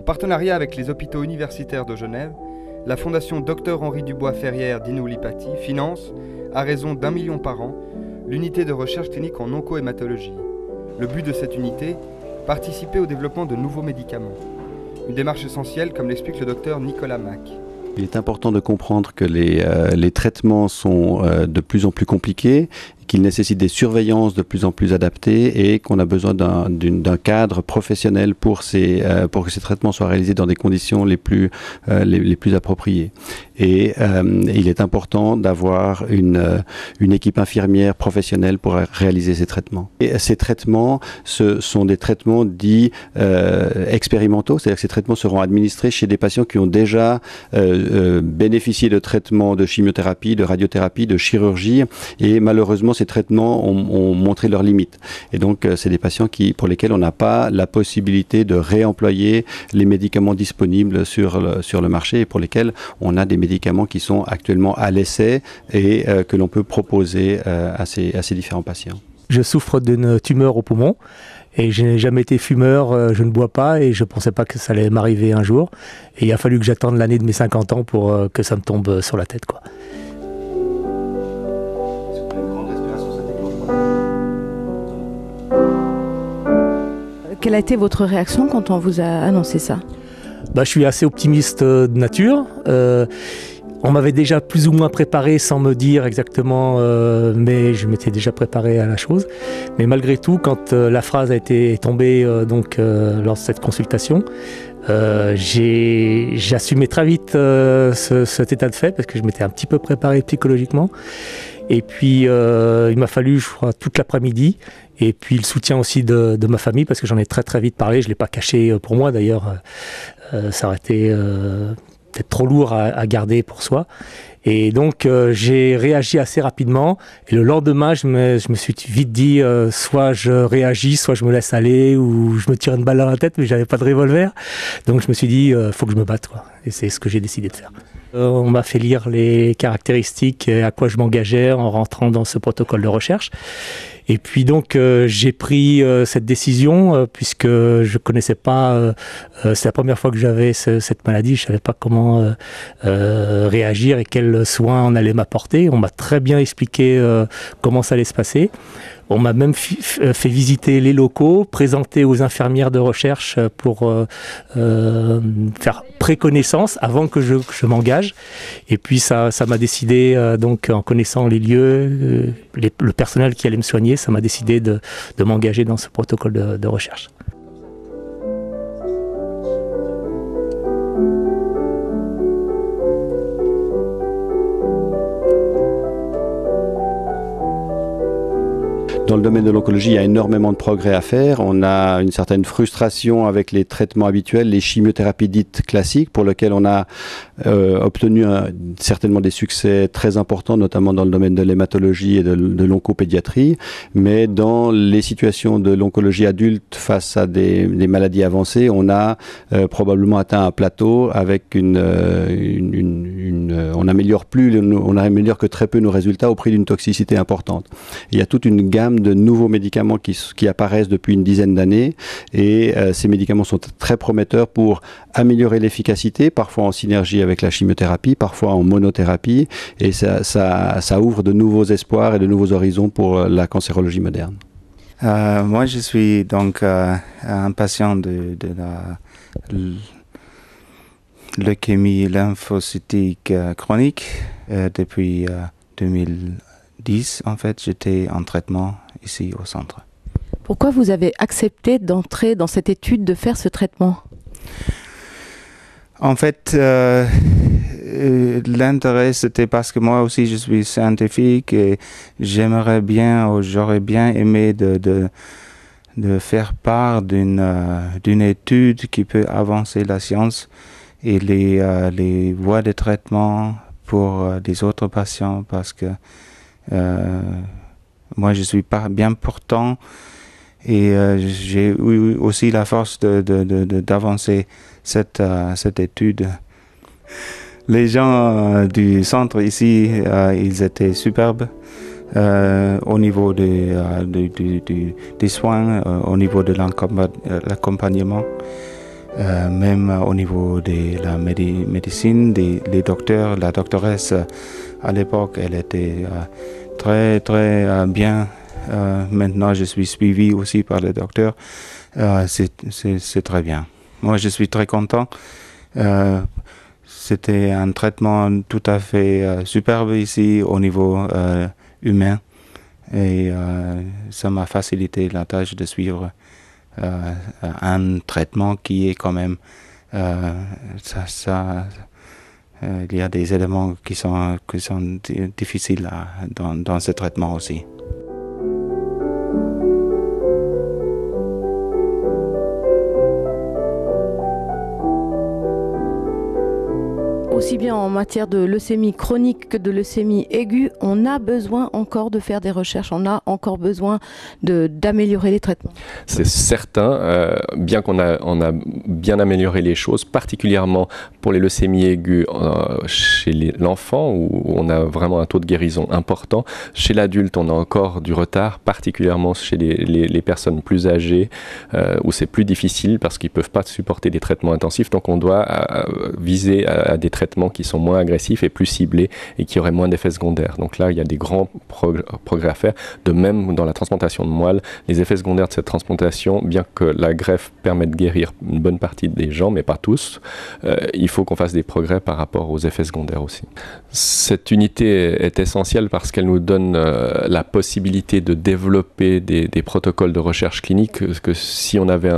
partenariat avec les hôpitaux universitaires de Genève, la Fondation Dr Henri Dubois-Ferrière d'Inoulipathie finance, à raison d'1 million par an, l'unité de recherche clinique en oncohématologie. Le but de cette unité, participer au développement de nouveaux médicaments. Une démarche essentielle, comme l'explique le docteur Nicolas Mac. Il est important de comprendre que les traitements sont de plus en plus compliqués, qu'il nécessite des surveillances de plus en plus adaptées et qu'on a besoin d'un cadre professionnel pour que ces traitements soient réalisés dans des conditions les plus appropriées. Et il est important d'avoir une équipe infirmière professionnelle pour réaliser ces traitements. Et ces traitements, ce sont des traitements dits expérimentaux, c'est-à-dire que ces traitements seront administrés chez des patients qui ont déjà bénéficié de traitements de chimiothérapie, de radiothérapie, de chirurgie, et malheureusement ces traitements ont montré leurs limites. Et donc c'est des patients pour lesquels on n'a pas la possibilité de réemployer les médicaments disponibles sur le marché et pour lesquels on a des médicaments qui sont actuellement à l'essai et que l'on peut proposer à ces différents patients. Je souffre d'une tumeur au poumon et je n'ai jamais été fumeur, je ne bois pas et je ne pensais pas que ça allait m'arriver un jour. Et il a fallu que j'attende l'année de mes 50 ans pour que ça me tombe sur la tête, quoi. Quelle a été votre réaction quand on vous a annoncé ça ? Je suis assez optimiste de nature. On m'avait déjà plus ou moins préparé sans me dire exactement, mais je m'étais déjà préparé à la chose. Mais malgré tout, quand la phrase a été tombée lors de cette consultation, j'ai assumé très vite cet état de fait parce que je m'étais un petit peu préparé psychologiquement. Et puis il m'a fallu, je crois, toute l'après-midi. Et puis le soutien aussi de ma famille parce que j'en ai très très vite parlé. Je ne l'ai pas caché pour moi d'ailleurs. Ça aurait été peut-être trop lourd à garder pour soi. Et donc j'ai réagi assez rapidement. Et le lendemain, je me suis vite dit soit je réagis, soit je me laisse aller ou je me tire une balle dans la tête, mais j'avais pas de revolver. Donc je me suis dit faut que je me batte, quoi. Et c'est ce que j'ai décidé de faire. On m'a fait lire les caractéristiques et à quoi je m'engageais en rentrant dans ce protocole de recherche. Et puis donc j'ai pris cette décision puisque je connaissais pas, c'est la première fois que j'avais cette maladie, je savais pas comment réagir et quels soins on allait m'apporter. On m'a très bien expliqué comment ça allait se passer. On m'a même fait visiter les locaux, présenter aux infirmières de recherche pour faire préconnaissance avant que je m'engage. Et puis ça m'a décidé, donc en connaissant les lieux, le personnel qui allait me soigner, ça m'a décidé de m'engager dans ce protocole de recherche. Dans le domaine de l'oncologie, il y a énormément de progrès à faire. On a une certaine frustration avec les traitements habituels, les chimiothérapies dites classiques, pour lesquelles on a obtenu certainement des succès très importants, notamment dans le domaine de l'hématologie et de l'oncopédiatrie. Mais dans les situations de l'oncologie adulte face à des maladies avancées, on a probablement atteint un plateau avec on améliore que très peu nos résultats au prix d'une toxicité importante. Il y a toute une gamme de nouveaux médicaments qui apparaissent depuis une dizaine d'années et ces médicaments sont très prometteurs pour améliorer l'efficacité, parfois en synergie avec la chimiothérapie, parfois en monothérapie, et ça ouvre de nouveaux espoirs et de nouveaux horizons pour la cancérologie moderne. Moi, je suis donc un patient de la leucémie lymphocytique chronique depuis 2010. En fait, j'étais en traitement ici au centre. Pourquoi vous avez accepté d'entrer dans cette étude, de faire ce traitement ? En fait, l'intérêt, c'était parce que moi aussi, je suis scientifique et j'aurais bien aimé de faire part d'une étude qui peut avancer la science et les voies de traitement pour les autres patients, parce que moi, je suis pas bien portant et j'ai eu aussi la force d'avancer cette étude. Les gens du centre ici, ils étaient superbes au niveau des soins, au niveau de l'accompagnement. même au niveau de la médecine, les docteurs, la doctoresse à l'époque, elle était très très bien. Maintenant, je suis suivi aussi par le docteur. C'est très bien. Moi, je suis très content. C'était un traitement tout à fait superbe ici au niveau humain. Et ça m'a facilité la tâche de suivre un traitement qui est quand même... il y a des éléments qui sont difficiles dans ce traitement aussi. Aussi bien en matière de leucémie chronique que de leucémie aiguë, on a besoin encore de faire des recherches, on a encore besoin d'améliorer les traitements. C'est certain, bien qu'on a bien amélioré les choses, particulièrement pour les leucémies aiguës chez l'enfant, où on a vraiment un taux de guérison important. Chez l'adulte, on a encore du retard, particulièrement chez les personnes plus âgées, où c'est plus difficile parce qu'ils ne peuvent pas supporter des traitements intensifs. Donc on doit viser à des traitements qui sont moins agressifs et plus ciblés et qui auraient moins d'effets secondaires. Donc là, il y a des grands progrès à faire. De même, dans la transplantation de moelle, les effets secondaires de cette transplantation, bien que la greffe permette de guérir une bonne partie des gens, mais pas tous, il faut qu'on fasse des progrès par rapport aux effets secondaires aussi. Cette unité est essentielle parce qu'elle nous donne la possibilité de développer des protocoles de recherche clinique que si on avait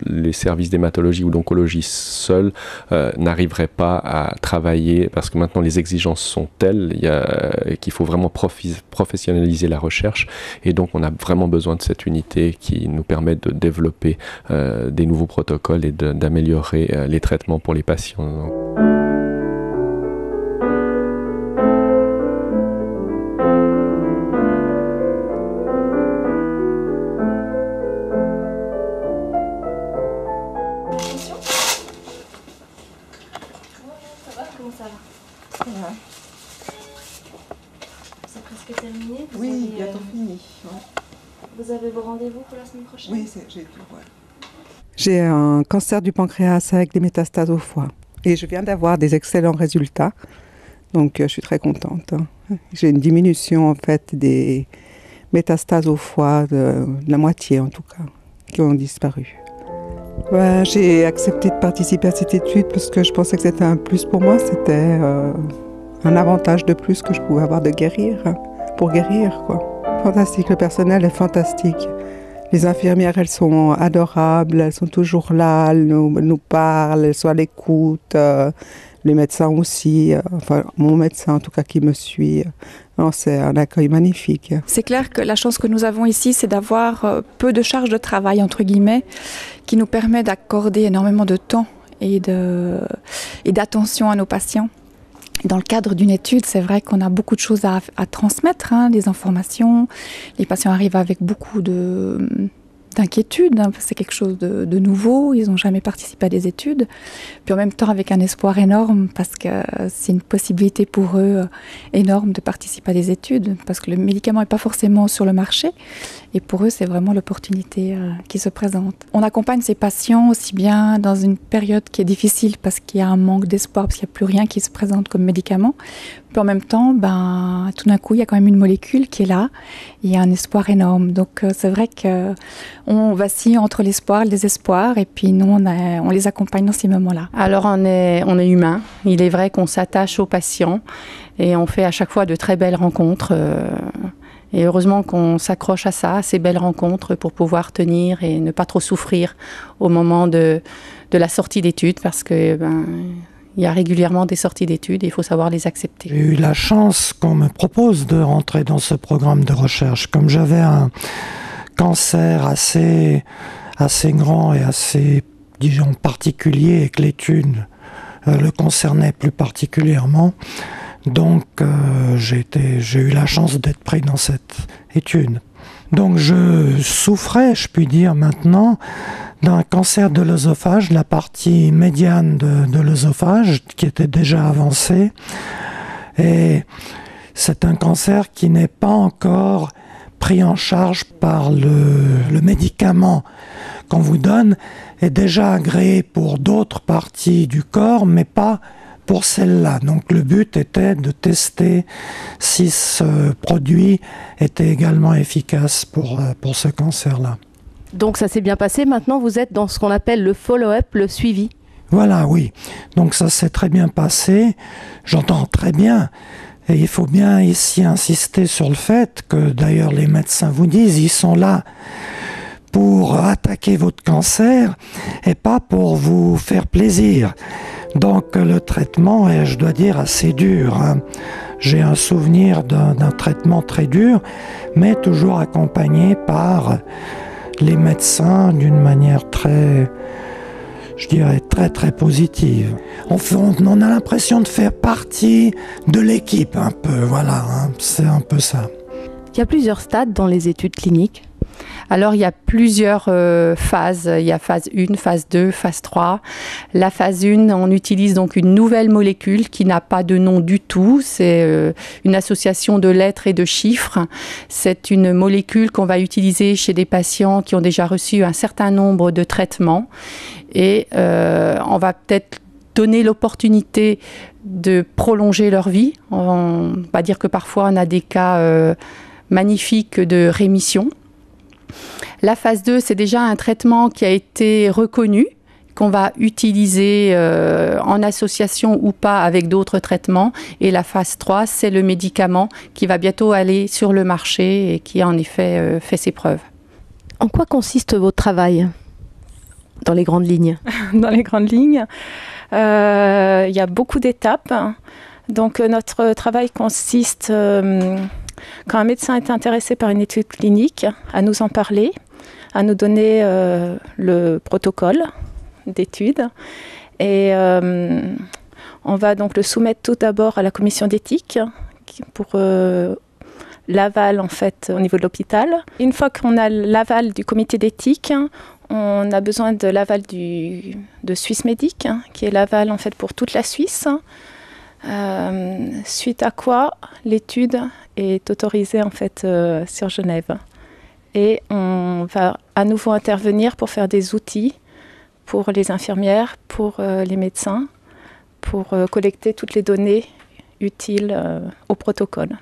les services d'hématologie ou d'oncologie seuls n'arriveraient pas à travailler, parce que maintenant les exigences sont telles qu'il faut vraiment professionnaliser la recherche, et donc on a vraiment besoin de cette unité qui nous permet de développer des nouveaux protocoles et d'améliorer les traitements pour les patients. C'est presque terminé. Oui, bientôt fini. Ouais. Vous avez vos rendez-vous pour la semaine prochaine? Oui, j'ai tout. Ouais. J'ai un cancer du pancréas avec des métastases au foie. Et je viens d'avoir des excellents résultats. Donc je suis très contente. J'ai une diminution en fait des métastases au foie, de la moitié en tout cas, qui ont disparu. J'ai accepté de participer à cette étude parce que je pensais que c'était un plus pour moi. C'était un avantage de plus que je pouvais avoir de guérir, pour guérir, quoi. Fantastique, le personnel est fantastique. Les infirmières, elles sont adorables, elles sont toujours là, elles nous parlent, elles sont à l'écoute. Les médecins aussi, enfin mon médecin en tout cas qui me suit. Non, c'est un accueil magnifique. C'est clair que la chance que nous avons ici, c'est d'avoir peu de charge de travail, entre guillemets, qui nous permet d'accorder énormément de temps et d'attention à nos patients. Dans le cadre d'une étude, c'est vrai qu'on a beaucoup de choses à transmettre, des informations. Les patients arrivent avec beaucoup d'inquiétude, c'est quelque chose de nouveau, ils n'ont jamais participé à des études, puis en même temps avec un espoir énorme parce que c'est une possibilité pour eux énorme de participer à des études, parce que le médicament n'est pas forcément sur le marché, et pour eux c'est vraiment l'opportunité qui se présente. On accompagne ces patients aussi bien dans une période qui est difficile parce qu'il y a un manque d'espoir, parce qu'il n'y a plus rien qui se présente comme médicament, puis en même temps, tout d'un coup il y a quand même une molécule qui est là, il y a un espoir énorme, donc c'est vrai que on vacille entre l'espoir et le désespoir, et puis nous, on les accompagne dans ces moments-là. Alors, on est humain. Il est vrai qu'on s'attache aux patients et on fait à chaque fois de très belles rencontres. Et heureusement qu'on s'accroche à ça, à ces belles rencontres, pour pouvoir tenir et ne pas trop souffrir au moment de la sortie d'études, parce que il y a régulièrement des sorties d'études et il faut savoir les accepter. J'ai eu la chance qu'on me propose de rentrer dans ce programme de recherche. Comme j'avais un cancer assez grand et assez, disons, particulier, et que l'étude le concernait plus particulièrement. Donc j'ai eu la chance d'être pris dans cette étude. Donc je souffrais, je puis dire maintenant, d'un cancer de l'œsophage, la partie médiane de l'œsophage qui était déjà avancée. Et c'est un cancer qui n'est pas encore pris en charge par le médicament qu'on vous donne est déjà agréé pour d'autres parties du corps, mais pas pour celle-là. Donc le but était de tester si ce produit était également efficace pour ce cancer-là. Donc ça s'est bien passé, maintenant vous êtes dans ce qu'on appelle le follow-up, le suivi. Voilà, oui. Donc ça s'est très bien passé, j'entends très bien. Et il faut bien ici insister sur le fait que d'ailleurs les médecins vous disent, ils sont là pour attaquer votre cancer et pas pour vous faire plaisir. Donc le traitement est, je dois dire, assez dur, hein. J'ai un souvenir d'un traitement très dur, mais toujours accompagné par les médecins d'une manière très, je dirais, très positive. On a l'impression de faire partie de l'équipe un peu, voilà, hein, c'est un peu ça. Il y a plusieurs stades dans les études cliniques. Alors, il y a plusieurs phases. Il y a phase 1, phase 2, phase 3. La phase 1, on utilise donc une nouvelle molécule qui n'a pas de nom du tout. C'est une association de lettres et de chiffres. C'est une molécule qu'on va utiliser chez des patients qui ont déjà reçu un certain nombre de traitements. Et on va peut-être donner l'opportunité de prolonger leur vie. On va dire que parfois, on a des cas magnifiques de rémission. La phase 2, c'est déjà un traitement qui a été reconnu, qu'on va utiliser en association ou pas avec d'autres traitements. Et la phase 3, c'est le médicament qui va bientôt aller sur le marché et qui a en effet fait ses preuves. En quoi consiste votre travail dans les grandes lignes? Dans les grandes lignes, il y a beaucoup d'étapes. Donc notre travail consiste... quand un médecin est intéressé par une étude clinique, à nous en parler, à nous donner le protocole d'étude. Et on va donc le soumettre tout d'abord à la commission d'éthique pour l'aval en fait au niveau de l'hôpital. Une fois qu'on a l'aval du comité d'éthique, on a besoin de l'aval de Swissmedic, qui est l'aval en fait pour toute la Suisse. Suite à quoi l'étude est autorisée en fait sur Genève. Et on va à nouveau intervenir pour faire des outils pour les infirmières, pour les médecins, pour collecter toutes les données utiles au protocole.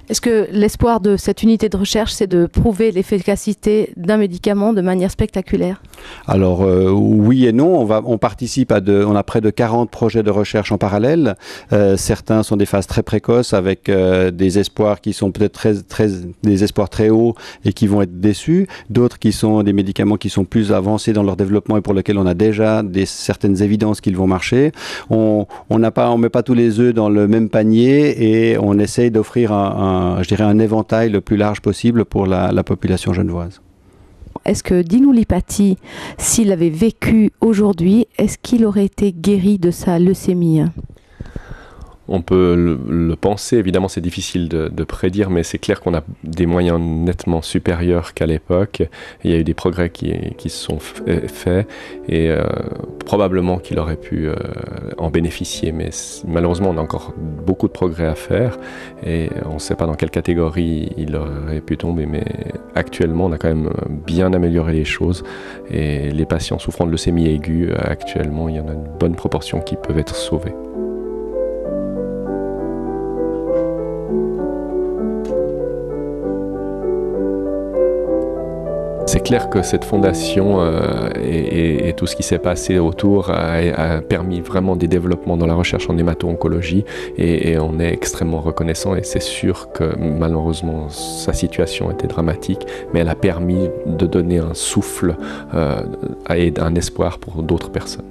Est-ce que l'espoir de cette unité de recherche, c'est de prouver l'efficacité d'un médicament de manière spectaculaire? Alors oui et non, on participe on a près de 40 projets de recherche en parallèle. Certains sont des phases très précoces avec des espoirs qui sont peut-être des espoirs très hauts et qui vont être déçus. D'autres qui sont des médicaments qui sont plus avancés dans leur développement et pour lesquels on a déjà certaines évidences qu'ils vont marcher. On met pas tous les œufs dans le même panier et on essaye d'offrir je dirais un éventail le plus large possible pour la population genevoise. Est-ce que Dinu Lipatti, s'il avait vécu aujourd'hui, est-ce qu'il aurait été guéri de sa leucémie? On peut le penser, évidemment c'est difficile de prédire, mais c'est clair qu'on a des moyens nettement supérieurs qu'à l'époque. Il y a eu des progrès qui se sont faits et probablement qu'il aurait pu en bénéficier, mais malheureusement on a encore beaucoup de progrès à faire et on ne sait pas dans quelle catégorie il aurait pu tomber, mais actuellement on a quand même bien amélioré les choses et les patients souffrant de leucémie aiguë, actuellement il y en a une bonne proportion qui peuvent être sauvés. C'est clair que cette fondation et tout ce qui s'est passé autour a permis vraiment des développements dans la recherche en hémato-oncologie et on est extrêmement reconnaissant et c'est sûr que malheureusement sa situation était dramatique, mais elle a permis de donner un souffle et un espoir pour d'autres personnes.